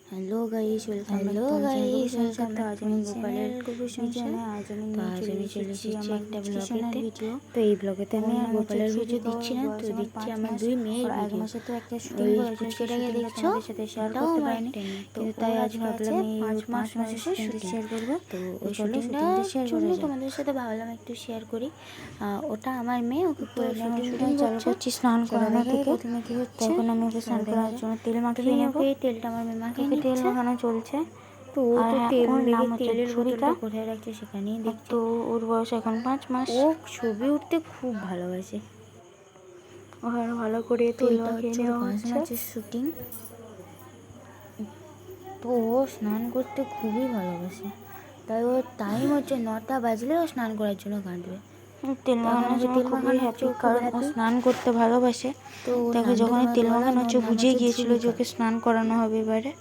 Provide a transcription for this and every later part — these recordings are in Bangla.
Hello guys, welcome back to my channel. তো আজ আমি গোপালের পিছনে আজ আমি চলে এসেছি একটা ব্লগেতে। তো এই ব্লগেতে আমি আর গোপালের ভিডিও দিচ্ছি না, তো দিচ্ছি আমার দুই মেয়ের ভিডিও। ওই পুচকেটাকে দেখছো, সেটাও আমার একটা মেয়ে, তো তাই আজ ভাবলাম এই 5 মাসের শুটিং শেয়ার করবো। তো ওই শুটিংটা জন্য তোমাদের সাথে ভাবলাম একটু শেয়ার করি। ওটা আমার মেয়ে, ওকে শুটিং চালু করছি স্নান করানো থেকে। প্রথমে কি হচ্ছে, এখন আমি ওকে স্নান করার জন্য তেল মাখিয়ে নেবো। তেলটা আমার মেয়ে মাখিয়ে নিচ্ছে, তেল মাখানো চলছে। তো ও তো তেলের বোতলটা কোথায় রাখছে সেখানেই দেখছে। তো ওর বয়স এখন 5 মাস। ও ছবি উঠতে খুব ভালোবাসে। ওখানে ভালো করে তেল মাখিয়ে নেওয়া হচ্ছে। 5 মাসের শুটিং। তো ও স্নান করতে খুবই ভালোবাসে, তাই ওর টাইম হচ্ছে 9টা বাজলে ও স্নান করার জন্য কাঁদবে। তেল মাখানো খুবই হ্যাপি, কারণ ও স্নান করতে ভালোবাসে। তো তাকে যখন তেল মাখানো হচ্ছে বুঝিয়ে গিয়েছিল যে ওকে স্নান করানো হবে এবারে।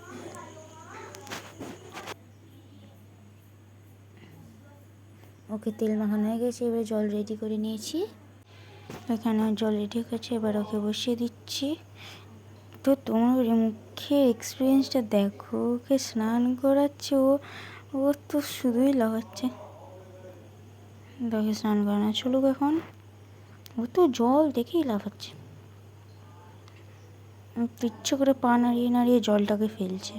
ওকে তেল মাখানো হয়ে গেছে, এবার জল রেডি করে নিয়েছি। এখানে জল রেডি হয়েছে, এবার ওকে বসিয়ে দিচ্ছি। তো তোমার মুখে এক্সপিরিয়েন্সটা দেখো, ওকে স্নান করাচ্ছে ও তো শুধুই লাগাচ্ছে। দেখে স্নান করানো চলুক এখন। ও তো জল দেখেই লাফাচ্ছে, ইচ্ছে করে পা নাড়িয়ে নাড়িয়ে জলটাকে ফেলছে।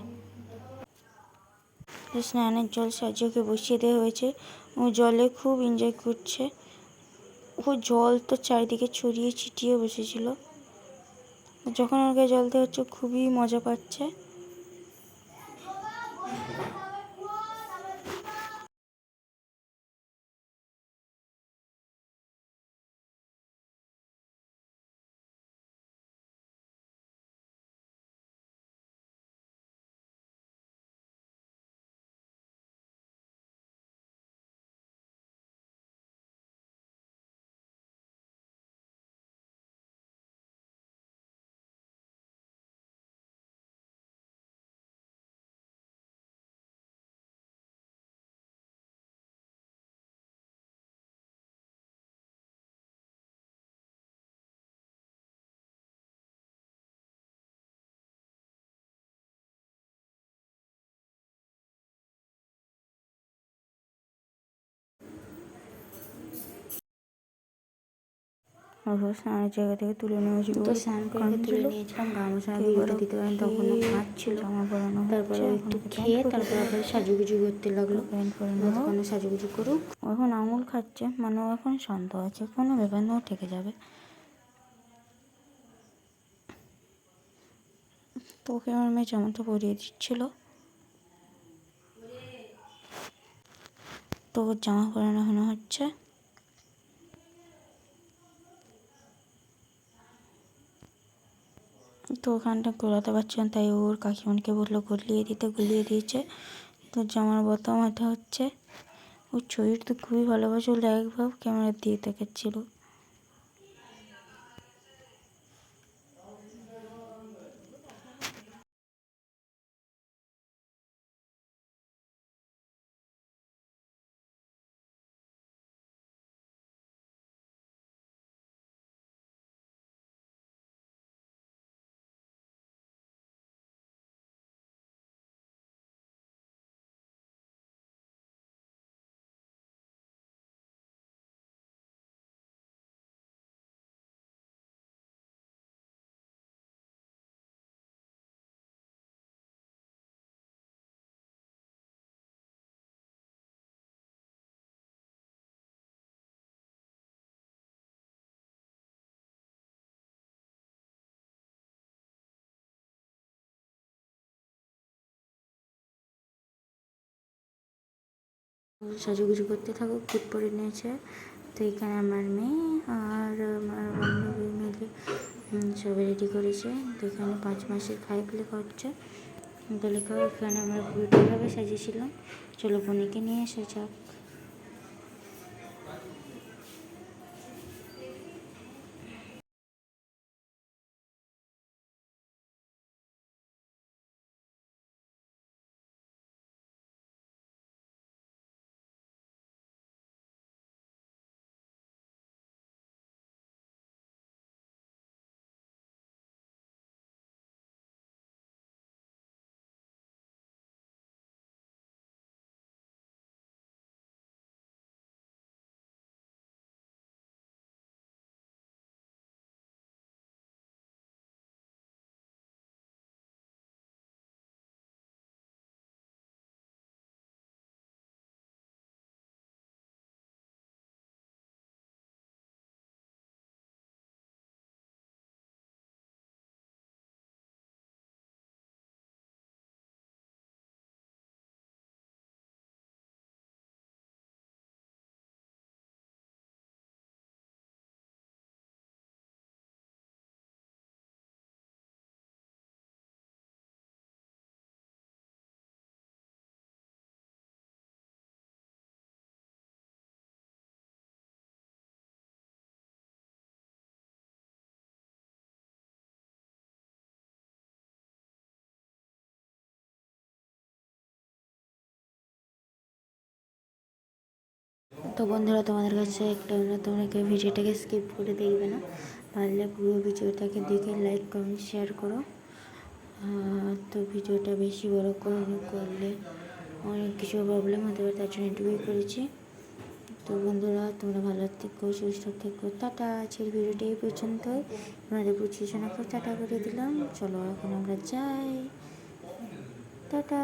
স্নানের জল সাজিয়ে ওকে বসিয়ে দেওয়া হয়েছে। ও জলে খুব এনজয় করছে। ও জল তো চারিদিকে ছড়িয়ে ছিটিয়ে বসেছিল, যখন ওকে জল দেওয়া হচ্ছে খুবই মজা পাচ্ছে। স্নানের জায়গা থেকে তুলে নিয়ে হয়েছিল, তো স্নান করে তুলে নিয়েছিলাম। গামছা ভিডিওটা দিতে পারেন, তখন কাঁদছিল। জামা পরানো, তারপরে একটু খেয়ে তারপরে আবার সাজুগুজু করতে লাগলো। প্যান্ট পরানো, ওখানে সাজুগুজু করুক। এখন আঙুল খাচ্ছে, মানে ও এখন শান্ত আছে, কোনো ব্যাপার না, ও ঠেকে যাবে। তো ওকে আমার মেয়ে জামাটা পরিয়ে দিচ্ছিল, তো ওর জামা পরানো হচ্ছে। তো ওখানটা গোলাতে পারছে না, তাই ওর কাকিমানকে বললো গলিয়ে দিতে, গলিয়ে দিয়েছে। তো জামার বোতাম হাতে হচ্ছে। ওর শরীর তো খুবই ভালোবাসে, ও একভাবে ক্যামেরা দিয়ে দেখাচ্ছিল। সাজুগুজু করতে থাকুক, কুট পরে নিয়েছে। তো এখানে আমার মেয়ে আর আমার বান্ধবী মিলে সবাই রেডি করেছে। তো এখানে 5 মাসের 5 লেখা হচ্ছে, তো লেখা এখানে আমরা পুরোটাভাবে সাজিয়েছিলাম। চলো বোনকে নিয়ে এসে যাক। তো বন্ধুরা, তোমাদের কাছে একটা অনুরোধ, তোমরা কেউ ভিডিওটাকে স্কিপ করে দেখবে না, পারলে পুরো ভিডিওটাকে দেখে লাইক কমেন্ট শেয়ার করো। তো ভিডিওটা বেশি বড় করলে অনেক কিছু প্রবলেম হতে পারে, তার জন্য এটুকুই করেছি। তো বন্ধুরা, তোমরা ভালো থেকো, সুস্থ থেকো, টাটা। আজকের ভিডিওটা এই পর্যন্তই, তোমাদের বুঝিয়ে শোনা টাটা করে দিলাম। চলো এখন আমরা যাই, টাটা।